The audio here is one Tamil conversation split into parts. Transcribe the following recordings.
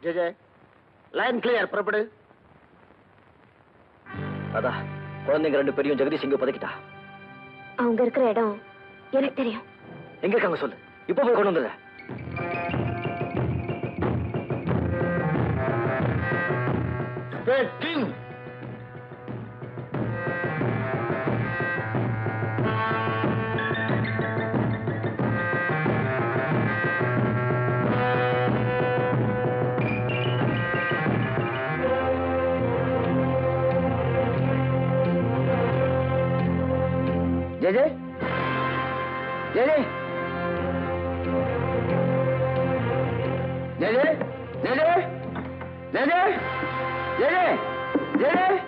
ஜெய் லைன் கிளியர், புறப்படு. அதான் குழந்தைங்க 2 பேரையும் ஜெகதீஷ் இங்க பதுக்கிட்டா. அவங்க இருக்கிற இடம் எனக்கு தெரியும். எங்க இருக்காங்க சொல்லு, இப்ப போய் கொண்டு வந்துடுற. கிங் ஜெய் ஜெய் ஜெய் ஜெய் ஜெய் ஜெய் ஜெய் ஜெய் ஜெய் ஜெய் ஜெய் ஜெய்.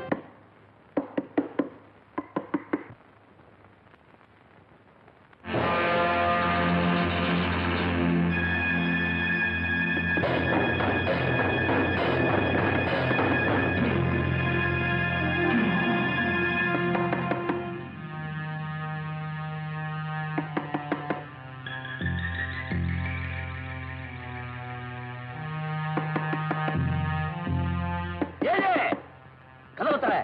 கதவு தர.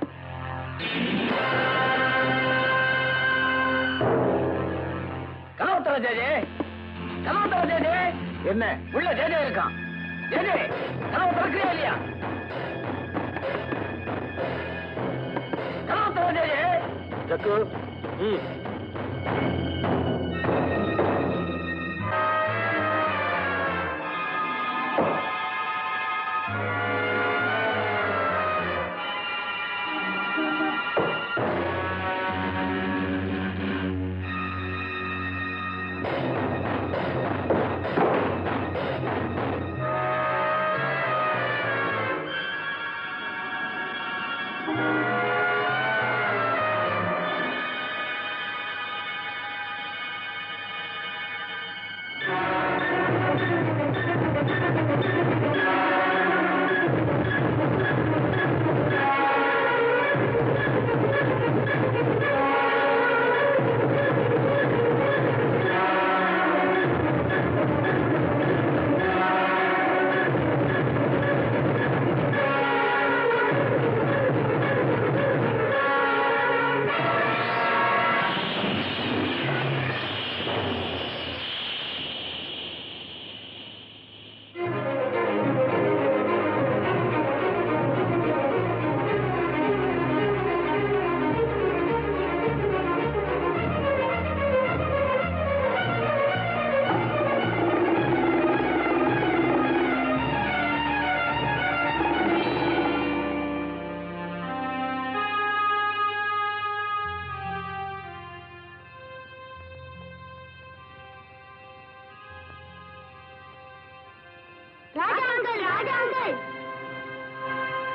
கதவு தர ஜெஜே, கதவு தர ஜெஜே. என்ன உள்ள ஜெஜே இருக்கான்? ஜெஜே கதவு திறக்கிறியா இல்லையா? கதவு தர ஜெஜே. ஜக்கு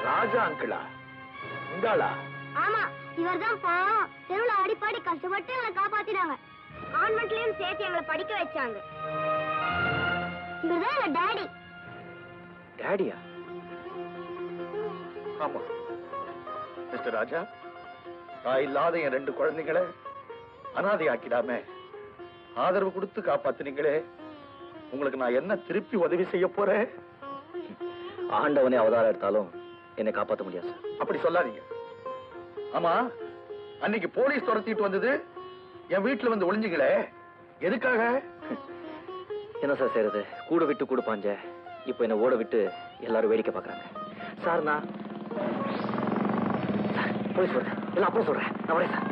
ராஜா அங்கிளா? உங்களா? ஆமா, இவர்தான் தெருவுல அடிப்பாடி கஷ்டப்பட்டு எங்களை காப்பாத்தினாங்க. கான்வென்ட்லயும் சேர்த்து எங்களை படிக்க வச்சாங்க. இவர்தான் எங்க டாடி. டாடியா? ஆமா மிஸ்டர் ராஜா, தாய் இல்லாத என் 2 குழந்தைகளை அனாதை ஆக்கிடாம ஆதரவு கொடுத்து காப்பாத்தினீங்களே, உங்களுக்கு நான் என்ன திருப்பி உதவி செய்ய போறேன்? ஆண்டவனே அவதாரம் எடுத்தாலும் என்னை காப்பாற்ற முடியாது சார். அப்படி சொல்லாதீங்க. ஆமா, அன்னைக்கு போலீஸ் துரத்திட்டு வந்தது என் வீட்டுல வந்து ஒளிஞ்சுங்களே, எதுக்காக? என்ன சார் செய்யறது, கூட விட்டு கூட பாஞ்ச. இப்ப என்ன ஓட விட்டு எல்லாரும் வேடிக்கை பாக்குறாங்க சார். நான் போய் சொல்றேன், எல்லாம் அப்புறம் சொல்றேன். நான் வரேன் சார்.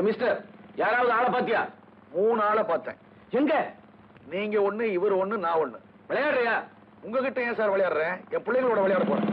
மிஸ்டர், யாராவது ஆளை பாத்தியா? 3 ஆளை பார்த்தேன். எங்க? நீங்க ஒண்ணு, இவர் ஒண்ணு, நான் ஒண்ணு. விளையாடுறியா? உங்ககிட்ட ஏன் சார் விளையாடுறேன்? என் பிள்ளைகளோட விளையாட போறேன்.